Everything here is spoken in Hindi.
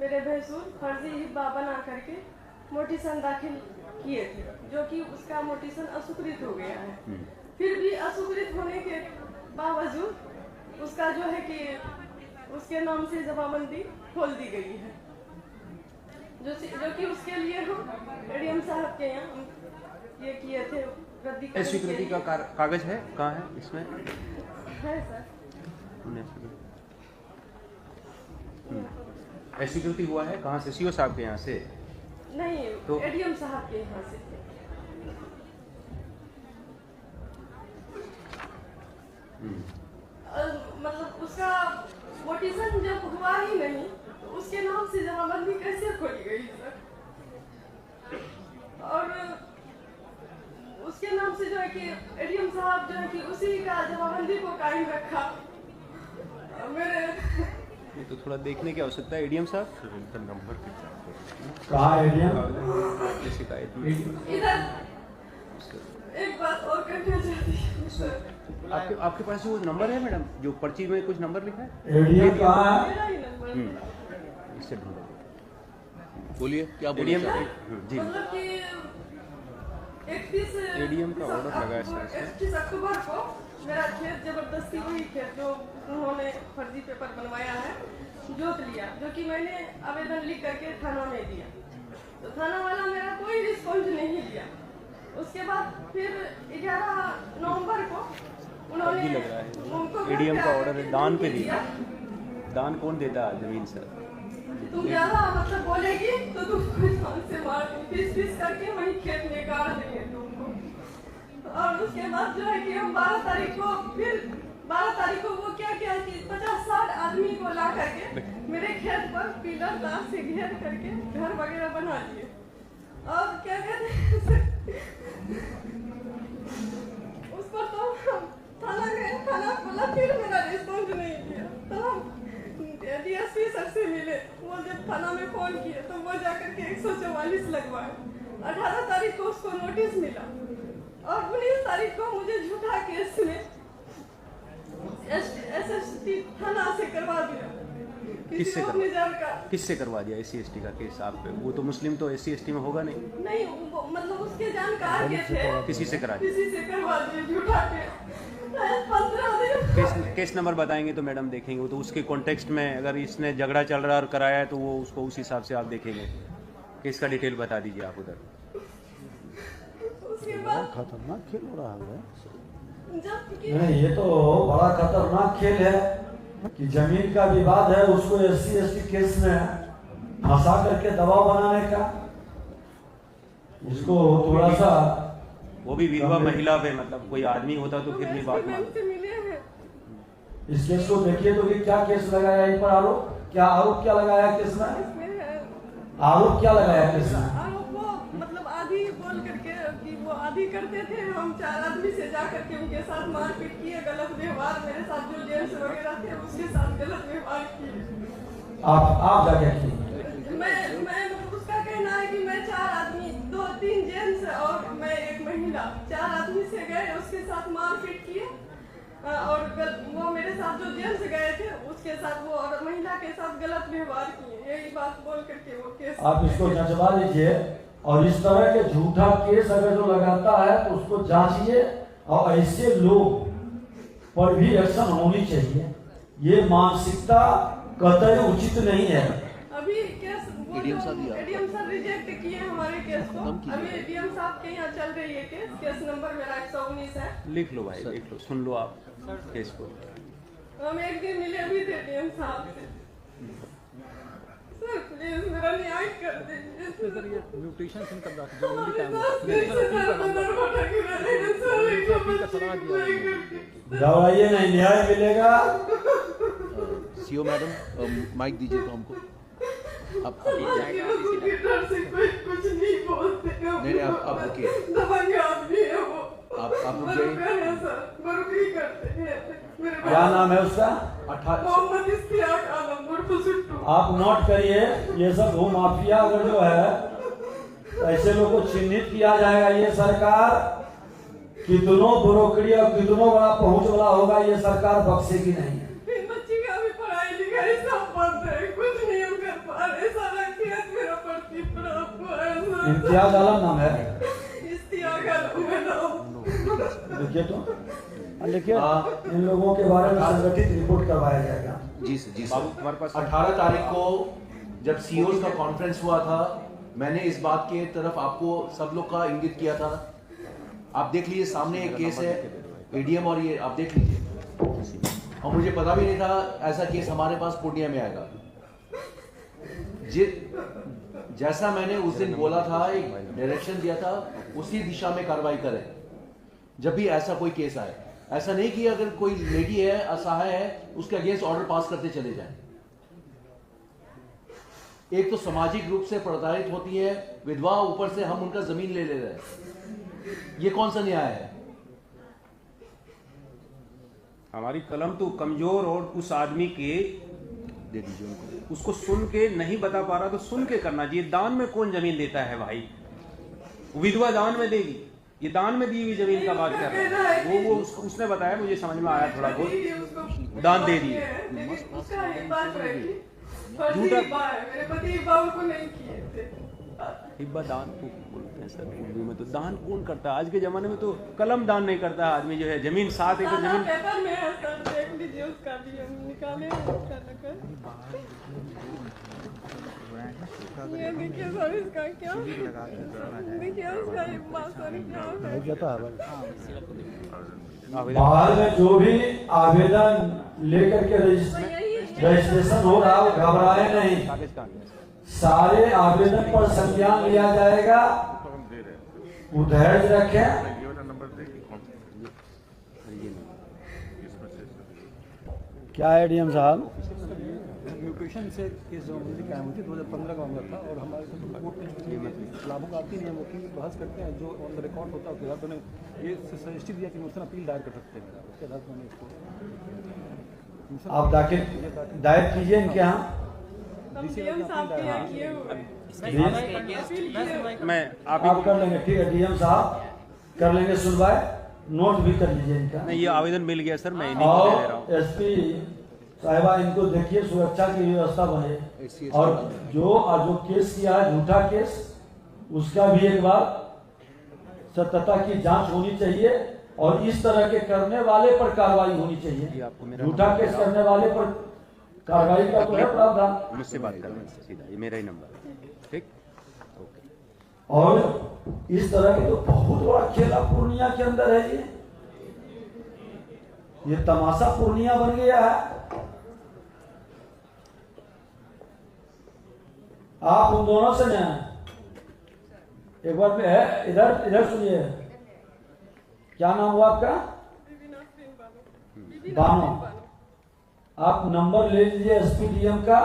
मेरे भैंसुर फर्जी हिब्बा बना करके मोटिसन दाखिल किए थे, जो कि उसका मोटिसन अस्वीकृत हो गया है। फिर भी अस्वीकृत होने के बावजूद उसका जो है कि उसके नाम से जमाबंदी खोल दी गई है, जो कि उसके लिए हम एडीएम साहब के यहाँ ये किए थे रद्दी स्वीकृति का कागज है, कहाँ है इसमें? है सर। स्वीकृति हुआ है कहाँ से? सीओ साहब के यहाँ से? नहीं, तो एडीएम साहब के यहाँ से। मतलब उसका मोटिसन जब हुआ ही नहीं तो उसके नाम से जमाबंदी कैसे खोली गई सर? और उसके नाम से जो है कि एडीएम साहब जो है कि उसी का जमाबंदी को कायम रखा। मेरे ये तो थोड़ा देखने की आवश्यकता है। एडीएम साहब नंबर कहाँ एडीएम? इधर एक बात और कहना चाहती हूँ सर। आपके पास वो नंबर है मैडम, जो पर्ची में कुछ नंबर लिखा है? एडीएम कहाँ है? मेरा ही नंबर। इससे ढूंढो, बोलिए क्या बोलिए? जी मतलब कि 31 एडीएम का ऑर्डर लगा है सर। 31 अक्टूबर को मेरा खेत जबरदस्ती वही खेत जो उन्होंने फर्जी पेपर बनवाया है जोत लिया, जो कि मैंने आवेदन लिख करके थाना में दिया, तो थाना वाला मेरा कोई रिस्पॉन्स नहीं दिया। उसके बाद फिर 11 नवंबर को उन्होंने लग रहा है उनको एडीएम का ऑर्डर है, दान पे दिया। दान कौन देता है जमीन सर? तुम ज्यादा मतलब बोलेगी तो तुमको जान से मार पीस करके वही खेत में गाड़ देंगे तुमको। और उसके बाद जो है कि हम 12 तारीख को फिर 12 तारीख को वो क्या किया कि 50-60 आदमी को ला करके मेरे खेत पर पिलर तार से घेर करके घर वगैरह बना दिए। और क्या कहते हैं उस पर तो थाना गए, थाना बोला, फिर मेरा रिस्पॉन्स नहीं दिया। तो हम डीएसपी सर से मिले, वो जब थाना में फोन किए तो वो जाकर के 144 लगवाए। 18 तारीख को उसको नोटिस मिला और 19 तारीख को मुझे झूठा केस में एसएसटी थाना से करवा दिया। किससे करवा दिया? SC/ST का केस आप पे? वो तो मुस्लिम तो SC/ST में होगा नहीं। नहीं, वो मतलब उसके जानकार के थे, किसी से करा दिया? किसी से करवा दिया झूठा केस। 15 दिन केस नंबर बताएंगे तो मैडम देखेंगे। वो तो उसके कॉन्टेक्स्ट में अगर इसने झगड़ा चल रहा है और कराया है तो वो उसको उस हिसाब से आप देखेंगे। केस का डिटेल बता दीजिए आप उधर। उसके बाद खतरनाक खेल हो रहा है। जब नहीं, ये तो बड़ा खतरनाक खेल है कि जमीन का विवाद है, उसको SC/ST केस में फंसा करके दबाव बनाने का। इसको थोड़ा सा, वो भी विधवा महिला पे, मतलब कोई आदमी होता तो फिर भी बात मान। से मिले हैं। इस केस को देखिए तो ये क्या केस लगाया इन पर? आरोप क्या लगाया केस में? इसमें है आरोप क्या लगाया केस में? आरोप वो मतलब आधी बोल करके कि वो आधी करते थे, हम 4 आदमी से जा करके उनके साथ मारपीट किए, गलत व्यवहार, मेरे साथ जो जेंट्स वगैरह थे उसके साथ गलत व्यवहार किए। आप जाके किए? मैं उसका कहना है कि मैं 4 आदमी, 2-3 जेंट्स और मैं एक महिला, 4 आदमी से गए, उसके साथ मारपीट किए और वो मेरे साथ जो जेंट्स गए थे उसके साथ वो और महिला के साथ गलत व्यवहार किए। यही बात बोल करके वो केस आप इसको जांचवा लीजिए और इस तरह के झूठा केस अगर जो लगाता है तो उसको जांचिए और ऐसे लोग पर भी एक्शन होनी चाहिए। ये मानसिकता कतई उचित नहीं है। अभी केस एडीएम साहब रिजेक्ट किए हमारे केस को। अभी एडीएम साहब के यहाँ चल रही है केस नंबर मेरा 119 है। लिख लो भाई, लिख लो, सुन लो आप केस को। हम एक दिन मिले भी थे एडीएम साहब से। सर प्लीज मेरा न्याय कर दीजिए। सर ये म्यूटेशन सिंह का जो भी काम दवाइए नहीं, न्याय मिलेगा। सीओ मैडम माइक दीजिए तो हमको। आप कुछ नहीं बोलते। नहीं आप रुकिए, दबंग आदमी है वो। आप रुक जाइए। बरुकी करते हैं। क्या नाम है उसका? मोहम्मद इश्तियाक आलम उर्फ सुट्टू। आप नोट करिए, ये सब भू माफिया अगर जो है ऐसे लोगों को चिन्हित किया जाएगा। ये सरकार कितनों ब्रोकरी और कितनों बड़ा पहुंच वाला होगा, ये सरकार बख्शेगी नहीं। बच्ची का भी पढ़ाई लिखाई सब बंद है, कुछ नहीं हम कर पा रहे। इम्तियाज आलम नाम है। देखिए तो देखिए इन लोगों के बारे में संगठित रिपोर्ट करवाया जाएगा। जी सर, जी बाबू, सर। हमारे पास 18 तारीख को जब सीईओज का कॉन्फ्रेंस हुआ था, मैंने इस बात के तरफ आपको सब लोग का इंगित किया था। आप देख लीजिए, सामने एक केस है एडीएम, और ये आप देख लीजिए। और मुझे पता भी नहीं था ऐसा केस हमारे पास पूर्णिया में आएगा। जैसा मैंने उस दिन बोला था, एक डायरेक्शन दिया था, उसी दिशा में कार्रवाई करें जब भी ऐसा कोई केस आए। ऐसा नहीं कि अगर कोई लेडी है, असहाय है, उसके अगेंस्ट ऑर्डर पास करते चले जाएं। एक तो सामाजिक रूप से प्रताड़ित होती है विधवा, ऊपर से हम उनका जमीन ले रहे हैं। ये कौन सा न्याय है? हमारी कलम तो कमजोर, और उस आदमी के दे दीजिए उनको। उसको सुन के नहीं बता पा रहा तो सुन के करना चाहिए। दान में कौन जमीन देता है भाई? विधवा दान में देगी? ये दान में दी हुई जमीन का बात कर रहा है वो उसने बताया, मुझे समझ में आया थोड़ा बहुत, दान दे दिए। झूठा मेरे पति हिब्बा को नहीं किए थे। हिब्बा दान को बोलते हैं सर उर्दू में। तो दान कौन करता है? आज के जमाने में तो कलम दान नहीं करता है आदमी। जो है जमीन 7 एकड़ जमीन, पेपर में है सर, देख लीजिए उसका भी हम निकाले हैं उसका नकल। ये देखिए सर इसका क्या, देखिए उसका हिब्बा सर क्या है। बाहर में जो भी आवेदन लेकर के रजिस्ट्रेशन हो रहा है, घबराए नहीं। सारे आवेदन पर संज्ञान लिया जाएगा। धैर्य रखें। क्या है डीएम साहब? म्यूटेशन से केस जो मुझे कायम हुई थी 2015 का मामला था, और हमारे तो कोर्ट में लाभुक आती नहीं है, वकील बहस करते हैं, जो ऑन द रिकॉर्ड होता है उसके आधार पर ये सजेस्ट दिया कि मुझसे अपील दायर कर सकते हैं। उसके आधार पर मैंने इसको आप दायर कीजिए इनके यहाँ। डीएम साहब किए हुए मैं आप कर लेंगे, ठीक है डीएम साहब कर लेंगे सुनवाई। नोट भी कर लीजिए इनका। नहीं, ये आवेदन मिल गया सर, मैं इन्हीं को दे रहा हूँ। और एसपी साहिबा इनको देखिए, सुरक्षा की व्यवस्था बने। और जो केस किया है झूठा केस, उसका भी एक बार सत्यता की जांच होनी चाहिए, और इस तरह के करने वाले पर कार्रवाई होनी चाहिए। झूठा केस करने वाले पर कार्रवाई का तो है प्रावधान। मुझसे बात करना सीधा, ये मेरा ही नंबर है। ठीक, ओके। और इस तरह के तो बहुत बड़ा खेला पूर्णिया के अंदर है। ये तमाशा पूर्णिया बन गया है। आप उन दोनों से न एक बार में है, इधर सुनिए। क्या नाम हुआ आपका? बानो। आप नंबर ले लीजिए एसपी डीएम का।